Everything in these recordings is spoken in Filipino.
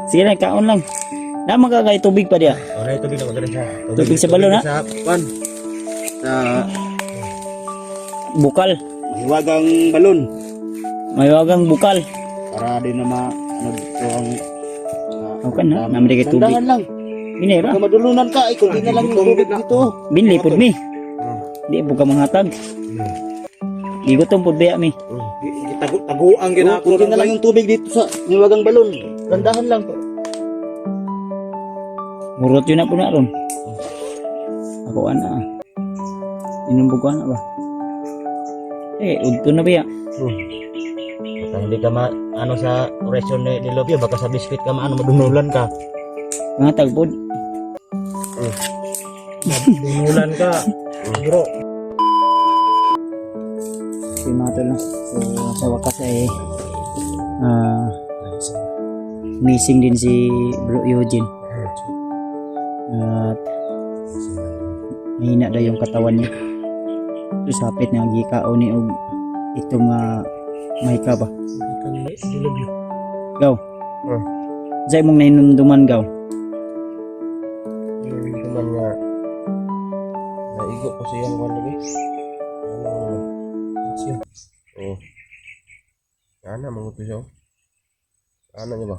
Sige lang, kaon lang. Na magagay tubig pa diya. Wala yung tubig na maganda siya. Tubig sa balon, ha? Sa pan. Sa Bukal. mahiwagang balon. Mayawagang bukal. Para din na ano dito ang Okay na, naman kay tubig. dandahan lang. Binera. Baka madulunan ka. Kung di na lang yung tubig dito. Binli pud mi. Di po ka manghatag. Di gutom pud biya mi. Taguan ginako. Kung di na lang yung tubig dito sa mahiwagang balon. Dandahan lang. Murot yun na po na ron. Ako ana. Inumbog ko na ba? Udto na biya. Baka hindi ka ano sa oration ni Lobio. Baka sa biscuit ka madunulan ka. Manghatag pud. Dunulan ka. Bro. Si Mato na. So sa wakas ay missing din si Bro Eugene. At mahina daw yung katawan niya. So sapit na gikao ni og itong mahika ba? Gaw. Sa imong nainumduman gaw. Duman nga. Naigo ko siyang kwan lagi. Ano naman? Siya. Oo. Ana manguto siya. Ana niya ba?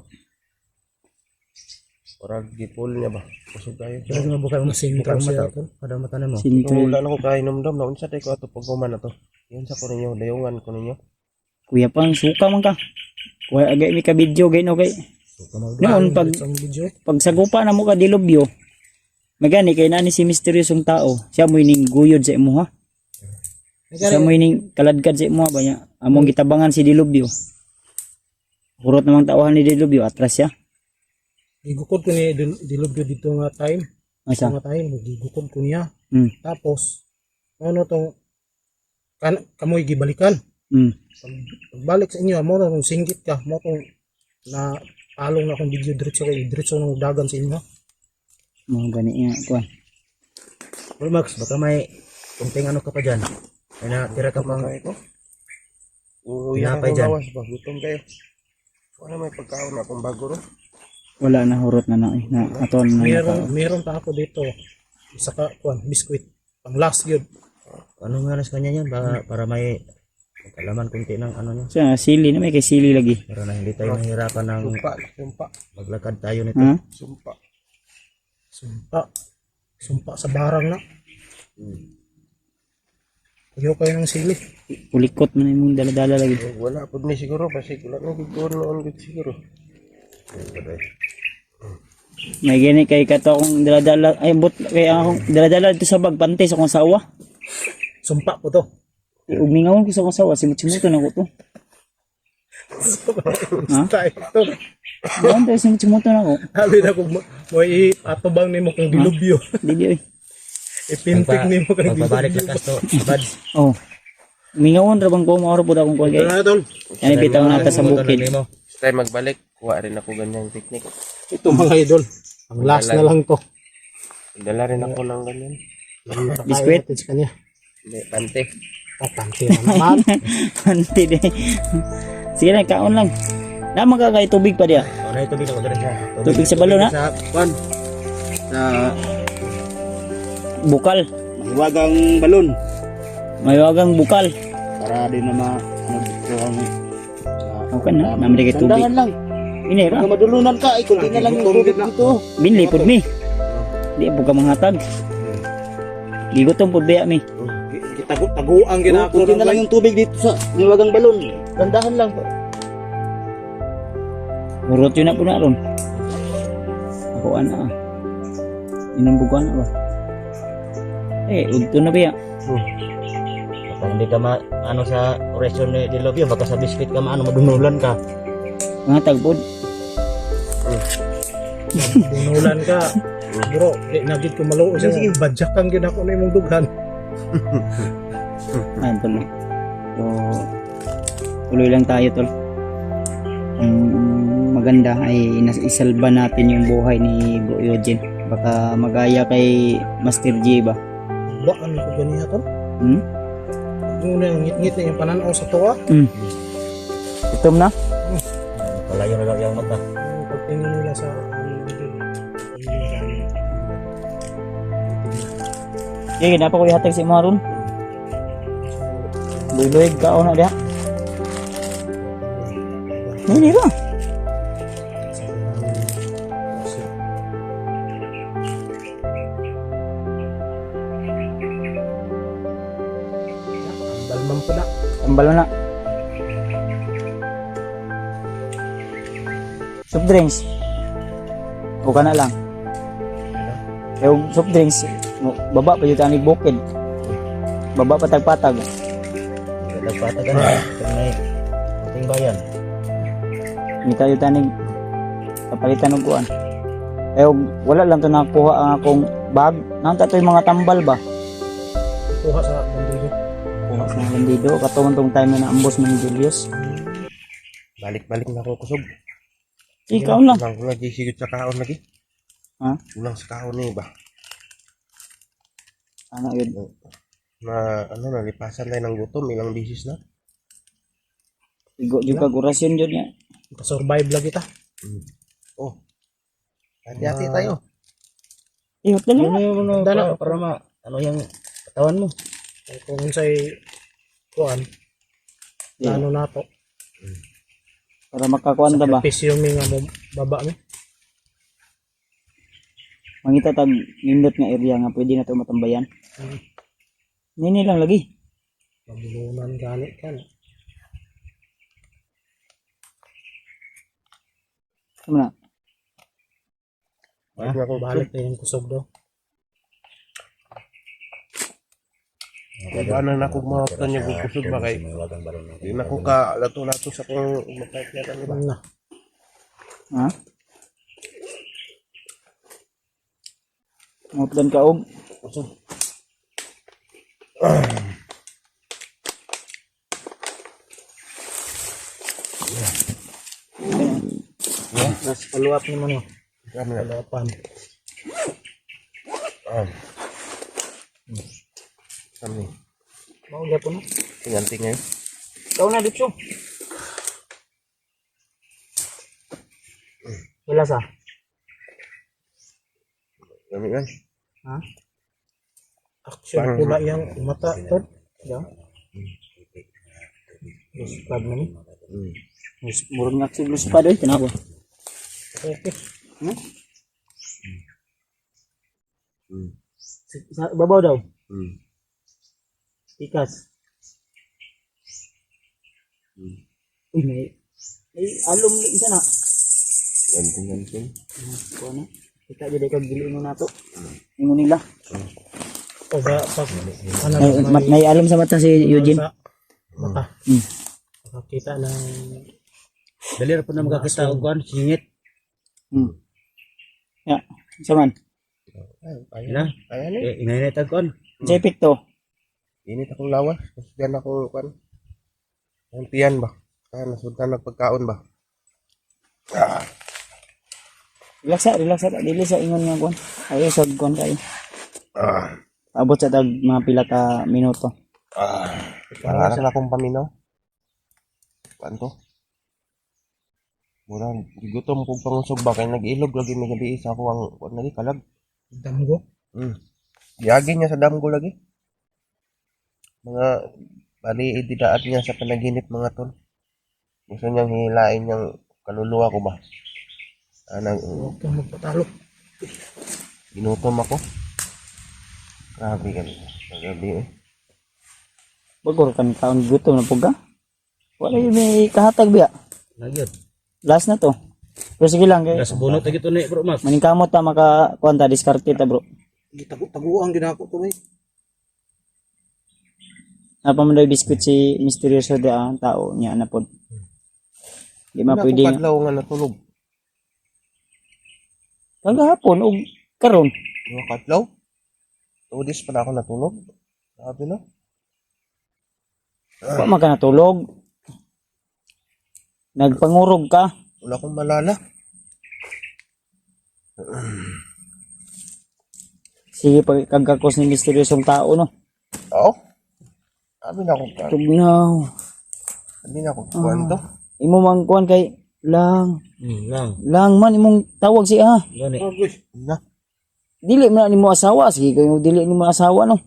Para gipul niya ba? Kusog kayo. Pero mabuka mo sintro siya to. Kada mata mo. Sinto. Wala na ko kain numdum na unsa tay ko ato pagkuman na to. Yan sa ko ninyo, dayungan ko ninyo. Kuya pang suka man ka. Kuya agay mi ka video gay no kay. Noon pag sagupa na mo ka dilubyo. Magani kay nani si misteryosong tao. Siya mo ining guyod sa imo ha. Siya mo ining kaladkad sa imo ba niya. Among gitabangan si dilubyo. Hurot namang tauhan ni dilubyo atras siya. Gigukod ko ni dilubyo dito nga time. Asa? Nga time gigukod ko niya. Tapos ano tong kamoy gibalikan. Pagbalik sa inyo mo kung singgit ka mo kung na palong na akong video diretso ng dagan sa inyo. Mga gani nga kuan. Well, Max, baka may kunting ano ka pa dyan. Ay natira ka pang ito. Pinapay dyan. Gutom kayo. Ano may pagkaon na akong bago ro? Wala na hurot na na aton na. Meron pa ako dito. Isa ka kuan biskuit. Pang last yun. Anong ngalas kanya yan? Para may kalaman kunti ng ano niya. Siya sili na may kay sili lagi. Para na hindi tayo mahirapan ng Sumpa. maglakad tayo nito. Ha? Sumpa sa barang na. Ayaw kayo ng sili. Pulikot man imong dala-dala lagi. Wala po ni siguro kasi wala na gigawin noon siguro. May gani kay kato akong dala-dala ay but kay akong dala-dala dito sa bag panty sa akong sawa. Sumpa ko to. Umingawon ko sa akong sawa simut-simuto na ko to. Ha? Ito. Doon tayo simut-simuto na ko. Sabi na ko mo atubang nimo kang dilubyo. Dili oy. Ipintik nimo kang Pagbabalik dilubyo. lakas to. Bad. Oh. Umingawon ra bang ko maoro pud akong kuan kay. Tol. Yan bitaw na ta sa bukid. Try magbalik. Kuha rin ako ganyang technique. Ito mga idol. Ang last na lang to. Dala rin ako ng ganyan. Biskwit? Sa kanya. Hindi, pante. Patante naman. Panty de. Sige lang, kaon lang. Na magagay tubig pa diya. Wala yung tubig na maganda siya. Tubig sa balon, ha? Sa pan. Sa Bukal. mahiwagang balon. Mayawagang bukal. Para din na ano dito ang Okay na, naman kay tubig. dandahan lang. Binera. Baka madulunan ka. Kung di na lang yung tubig dito. Binli pud mi. Di po ka manghatag. Di gutom pud biya mi. Taguan ginako. Kung di na lang yung tubig dito sa mahiwagang balon. Dandahan lang. Murot yun na po na ron. Ako ana. Inumbog ko na ba? Udto na biya. Baka hindi ka ano sa oration ni Lobio. Baka sa biscuit ka madunulan ka. Manghatag pod. Dinulan ka. Bro, nagit ko maluo siya. Sige, badyakan gid ako na imong dughan. Ayun tol. So, tuloy lang tayo tol. Ang maganda ay isalba natin yung buhay ni Bro Eugene. Baka magaya kay Master G ba? Baan ko ganiya to? Yung ngit-ngit na yung pananaw sa tuwa. Itom na? Palayo na lang yung mata. tingin nila sa video. Okay, kenapa ko ihatag si Maron? Luloy ka o na dia. Ini ba? Balmang po na. Tambal na. Soft drinks. O ka na lang. Yung soft drinks, baba pa yung tanig bukid. Baba patag-patag. Nagpatagan na. Pag may ating bayan. Hindi tayo tanig kapalitan ng kuan. Wala lang to nakuha ang akong bag. Nanta to yung mga tambal ba? Kuha sa bandido. Kuha sa mga bandido. Katulong tong time na ambos man ni Julius. Balik-balik na ako kusog. Ikaw lang. Kulang ko lagi sigit sa kaon lagi. Ha? Kulang sa kaon ni ba? Ano yun? Na nalipasan tayo ng gutom, ilang bisis na. Igo juga kurasyon yun niya. Survive lang kita. Oh. Hati-hati tayo. Ihot na lang. Dala. Para yung katawan mo. Kung sa'y kuhan, Yeah. ano na to. Para makakuan ka ba? Sacrifice yung mga mo baba mo. Mangita tag nindot nga area nga pwede na to matambayan. Nini lang lagi. Mabulunan gani ka na. Ano na? Balik na yung kusog daw. Ano na ako mga niya kusog ba kay di na ko ka lato-lato sa kung magkakita ba. Na. Ha? Mutlan ka og. Kusog. Nas paluap naman yun. Kami na. Paluapan. Kami. Maula po na. Tingnan ngayon. Ikaw na dito. Wala sa. Kami nga. Ha? Action pula yung mata to. Yan. Describe na ni. Murong nga siglo sa padoy. Tinapa. Okay. Sa babaw daw. Ikas. Uy, may alum ni isa na. Ganting. Kuha na. Kita jadi kag giliin na to. Ingon nila. O ba pag May alum sa mata si Eugene. Mata. Makakita ng Dali ra po na makakita og kuan singit. Ya, saman. Ayun. Ayan eh. Inay tag kuan. Sa epekto. Init akong lawas. Kasbihan ako kuan. Ang tiyan ba? Kaya nasundan nagpagkaon ba? Relax sa dili sa ingon nga kuan. Ayo sa kuan kay. Abot sa tag mga pila ka minuto. Pangarap na akong paminaw. Kanto? Murang gutom kong pangusog ba kay nag-ilog lagi may gabi sa ako ang kuan lagi kalag. damgo. Yagi niya sa damgo lagi. Mga bali ididaat niya sa panaginip mga ton. Gusto niyang hilain niyang kaluluwa ko ba? Huwag kang magpatalo. Ginutom ako. Grabe ka gabi eh. Bagor kan kaon gutom na puga. Wala yung may kahatag biya. Nagyod. Last na to. Pero sige lang kay. Bunot na gito ni bro Max. Maningkamot ta maka kuan ta diskarte ta bro. Taguan ginako to may. Apa man daw biskuit si misteryoso da ang tao niya na pod. Di ma pwede. Kadlaw nga natulog. Kagahapon og karon. Mga kadlaw. Tudis pa na ako natulog. Sabi na. Wa man ka natulog. Nagpangurog ka. Wala akong malala. Sige pag kagkakos ni misteryosong tao no. Oo. Sabi na ako. Tugnaw. Sabi na ako. Kwento. Imo mang kuan kay Lang. Lang. Lang man imong tawag siya. Gani. Na. Dili man nimo asawa sige kayo dili nimo asawa no.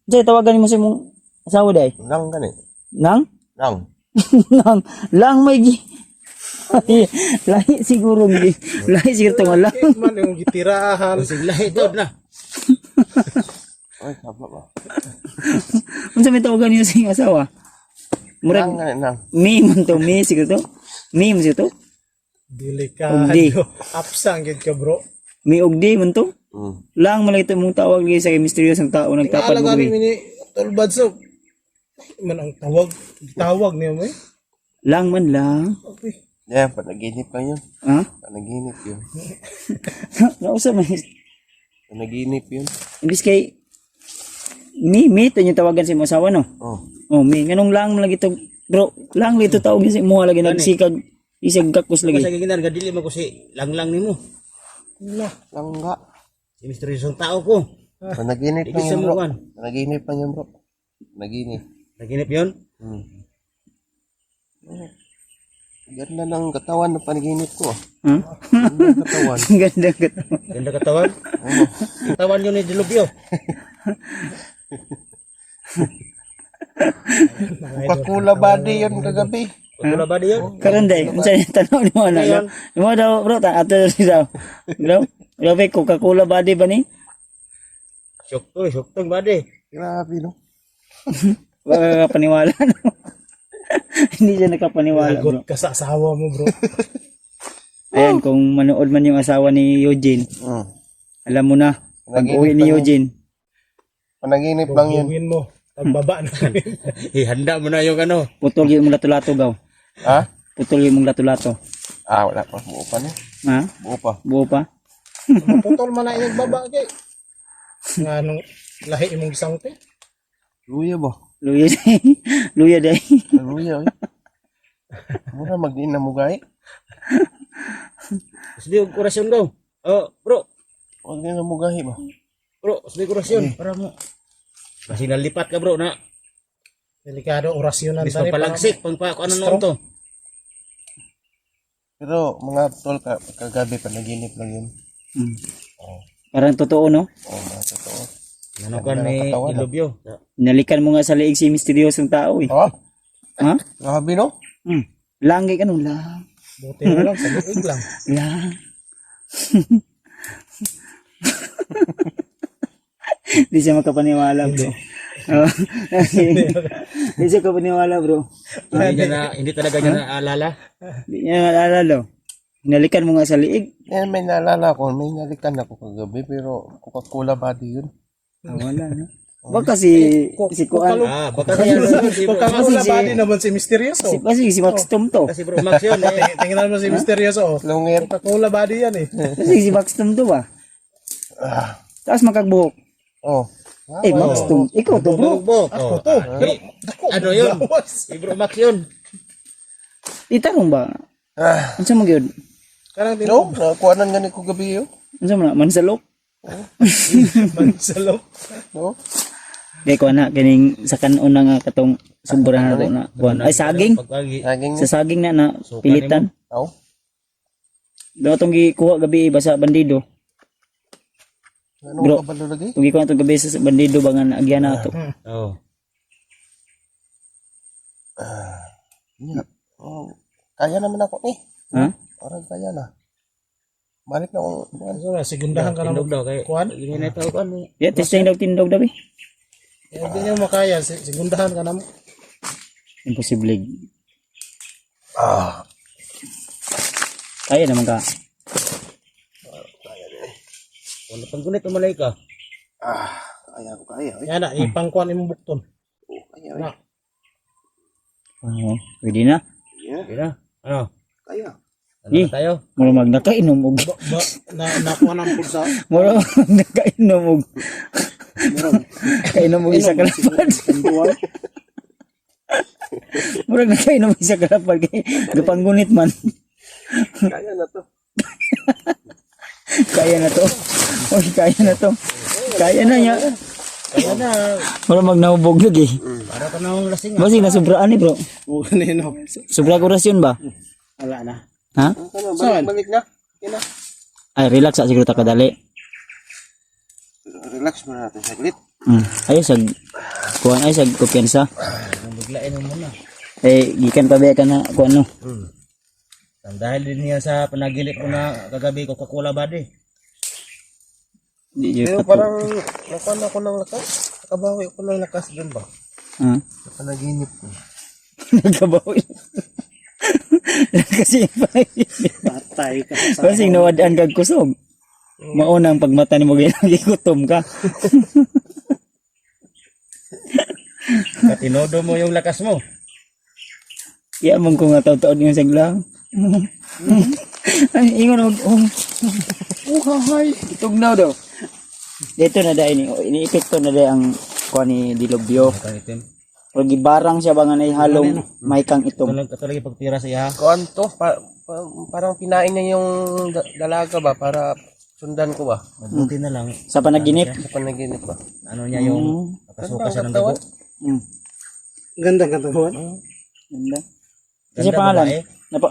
Say tawagan nimo sa imong asawa day. Lang gani. Nang? Lang. lang may gi. Lahi siguro gi. Lahi siguro to lang. Man yung gitirahan. Sige lahi daw na. Ay, sabla ba? Unsa may tawagan niyo sa imong asawa? Murag Lang gani lang. mi man to mi siguro to. Mi man siguro to. Delikado. Ugdi. Apsang gid ka bro. Mi ugdi man to. Mm. Lang man ito mong tawag lagi sa misteryosong tao nagtapad mo. Alaga ni Tolbad so. Man ang tawag niya mo eh. Lang man lang. Okay. Yeah, panaginip lang yun. Ha? Panaginip yun. Nausa man. Panaginip yun. Imbis kay mi tanyo tawagan sa imong asawa no. Oh. Oh, mi nganong lang man lagi to bro. Lang lagi to tawag sa imo lagi nagsikag isag gakos lagi. Sa giginan gadili mo ko si lang nimo. Langga. Si misteryosong tao ko. Panaginip lang Ibig yun, bro. samukan. Panaginip lang yun, bro. Panaginip. Naginip 'yon. Hmm. Ganda ng katawan ng panaginip ko. Ha? Ganda ng katawan. Ganda ganda. Ganda katawan. Katawan yun ni Dilubyo. Pakula body yun kagabi. Pagkula ba diyon? Karon day, unsa ni tanaw nimo na? Ngayon. Imo daw bro, ta ato daw. Bro, grabe Coca-Cola body ba ni? Syuktong ba di? Grabe, no? Wala ka paniwala no. Hindi siya nakapaniwala bro. Lagot ka sa asawa mo bro. Ayan, kung manood man yung asawa ni Eugene, Hmm. alam mo na, pag uwi ni Eugene, Panaginip lang yun. Gugin mo. Pagbaba na kami. Ihanda mo na yung ano. putol yung mong lato-lato gaw. Ha? Putol yung mong lato-lato. Ah, wala pa. Buo pa, no? Ha? Buo pa. Buo pa? Maputol man na yung baba kay. Nga nung lahi imong isang te. Luya ba? Luya day. Luya day. Luya, eh. Mura magdiin na mugay. Sabi og orasyon daw. Oh, bro. Huwag din na mugay ba? Bro, sabi ko orasyon para mo. Kasi nalipat ka bro na. Delikado orasyonan Bis palagsik pang pa ano noon to. Pero mga tol, kagabi panaginip lang yun. Hmm. Parang totoo no? Oh, mga totoo. Ano kan ni katawan, Dilubyo? Nalikan mo nga sa liig si misteryosong tao eh. Oh, Ha? grabe, no? Hmm. Langgi ka no lang. Buti na lang, sa liig lang. Lang. Di siya makapaniwala bro. Oh. Di siya kapaniwala bro. Hindi talaga niya naalala. Di niya naalala. Hinalikan mo nga sa liig. Yan, may naalala ko. May nalikan ako kagabi, pero Coca-Cola body yun. Ah, wala no. Baka si Kuan. Baka kaya si bro Max. Coca-Cola body naman si Misteryoso. Si Max Tom to. Kasi bro Max yun eh. Tingnan mo si Misteryoso. Oh. Lungir. Coca-Cola body yan eh. Kasi si Max Tom to ba? Tapos makagbuhok. Oh. Eh, Max Tom. Ikaw to bro. Bok. Ako to. Ano yun? Si bro Max yun. Itanong ba? Unsa mo gyud? Karang No, nakuhanan nga ni ko gabi yun. Unsa man mansalok? Mansalok. No? Kay ko na kining sa kanon na nga katong sobrahan nato na kuan. Ay saging. Pagkagi. Naging Sa saging na pilitan. Oh. Daw tong gikuha gabi basa bandido. Ano Bro. ka ba lagi? Tong gikuha tong gabi sa bandido ba nga naagyan na to. Oh. Yeah. Oh. Kaya naman ako eh. Ha? Parang kaya na. Balik na ako. Ano na, sigundahan ka Tindog naman. daw kay. Kuan? Hindi na tao kan. Ya testing daw tindog daw eh. Hindi niya makaya. Sigundahan ka naman. Imposible. Kaya naman ka. Wala pang gunit umalay ka. Kaya ko kaya. Eh. Yan na, ipangkuan imong bukton. Oh, kaya. Na. Pwede na. Yeah. Hindi na. Ano? Kaya. Ano na tayo? Mura magnakainom og. Nakuha ng pulsa. Mura magnakainom og. Kainom og isa kalapad. Mura nakainom og isa kalapad kay gapanggunit man. Kaya na to. Kaya na to. Oy, kaya na to. Kaya na ya. Kaya na. Mura magnahubog lagi. Para ka na akong lasing. Basi na sobraan ni bro. Kanino? Sobra orasyon ba? Wala na. Ha? Saan? Balik na. Okay na. Ay, relax sa siguro ta kadali. Relax muna natin saglit. Ayos sag kuan ay sag kumpiyansa. Biglain mo muna. Eh gikan pa ba ka na kuan no. Dahil din niya sa panaginip ko na kagabi Coca-Cola body. Di Pero jud parang nakuha ako ng lakas. Nakabawi ako ng lakas doon ba? Ha? Sa panaginip ko. Nagkabawi. Kasi Patay ka sa kasi nawadaan kag kusog. Maunang pagmata ni mo gikutom ka. Katinodo mo yung lakas mo. Iya mong ko nga taon-taon yung saglang. Ay, ingon og hay. Itugnaw daw. Dito na dai ni ini-epekto na dai ang kuan ni Dilobyo. Kanitin. Pag gibarang siya ba nga nay halong may kang itom. Katulad pagtira sa iya. Kuan to, parang pinain niya yung dalaga ba para sundan ko ba? Mabuti na lang. Sa panaginip. Sa panaginip ba? Ano niya yung nakasuka siya ng dugo. Ganda katawan. Ganda. Kasi Ganda, pangalan. babae.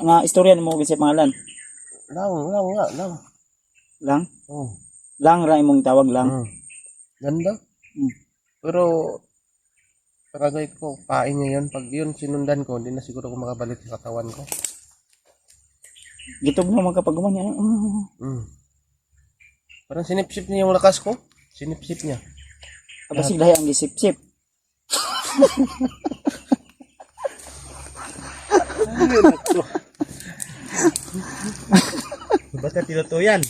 Na istorya mo kasi pangalan. Lang. Lang. Oh. Lang ra imong tawag lang. Ganda. Pero palagay ko, pain niya yun. Pag yun sinundan ko, hindi na siguro ako makabalik sa katawan ko. Gitugnaw man kapag guman yan. Parang sinipsip niya yung lakas ko. Sinipsip niya. Basig dahi ang gisip-sip. Ba't ka tinutuyan?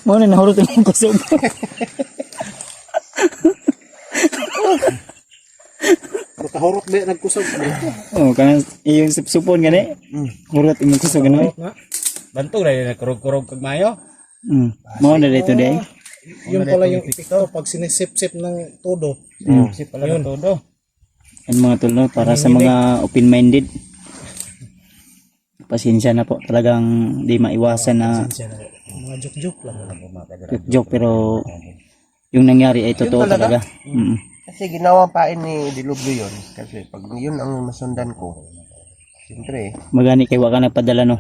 Mo na nahurot imong kusog. Makahurot ba nagkusog? Oh, kanang iyong supon gani. Hurot imong kusog gani. Bantog na yun, kurog-kurog kag mayo. Mo na dito day. Yung pala yung epekto pag sinisip-sip ng todo. Si pala ng todo. Yan mga tulno para sa mga open-minded. Pasensya na po, talagang di maiwasan na Mga joke-joke lang. joke pero yung nangyari ay totoo Yun talaga? talaga. Kasi ginawa pain ni Dilubyo yun. Kasi pag yun ang masundan ko, siyempre, Magani kay wa ka nagpadala no.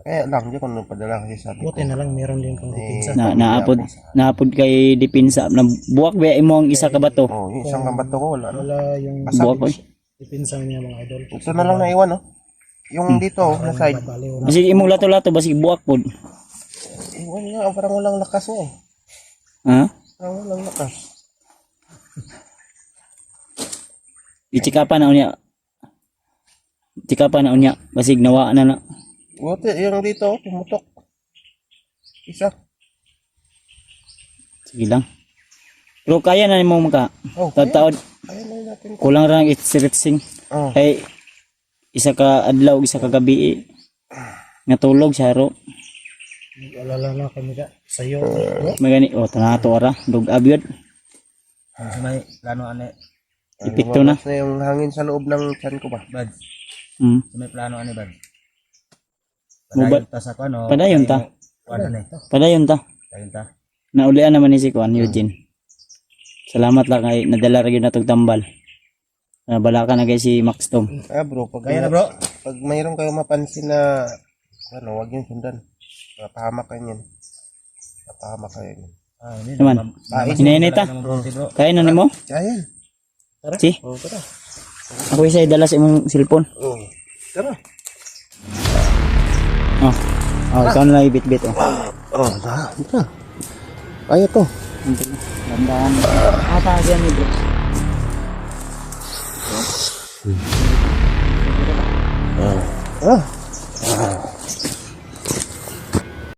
kaya lang, di ko napadala kasi sabi ko. Buti na lang meron din kang depensa. Naapod kay dipinsa na buwak ba imo ang isa ka bato. Oh, yung isang kambato ko, wala. Wala yung Buwak ko. depensa niya mga idol. Ito na lang naiwan, no? Yung dito, na side. Baliw na. Basig imong lato-lato basig buwak pod. Iwan nga, parang walang lakas nga eh. Ha? Parang walang lakas. Ichikapan na unya. Chikapan na unya basig nawa na na. Buti, yung dito, pumutok. Isa. Sige lang. Pero kaya na nimo maka. Oh, kaya, Taod kaya na natin. kulang ra ang stretching. Oh, Kay isa ka adlaw, isa ka gabi nga tulog sa haro. Alala na kami ka. Sa'yo. Magani tanato ra dug abyod. Sa may plano ane. Epekto na. lumabas na yung hangin sa loob ng tiyan ko ba? Bad. Mm. Sa may plano ane bad. Mubad- Padayon ta sa kano. Padayon ta. Ano ne? Padayon ta. Padayon ta. Naulian naman ni si Kuan Eugene. Salamat lang kay nadala ra gyud natog tambal. Bala ka na kay si Max Tom. Bro, pag, Kaya na bro. pag mayroon kayo mapansin na, wag yung sundan. Mapahamak kayo yan. Mapahamak kayo yan. Ah, ini Naman. Hinay-hinay ta. bro. Kaya na nimo? Ayan. Si. Oh, tara. Ako isa dala sa imong cellphone. Oh. Tara. Ikaw na lang ibit-bit oh. Oh, ito. Kaya to. Dandan. Ata diyan ni bro. Ah.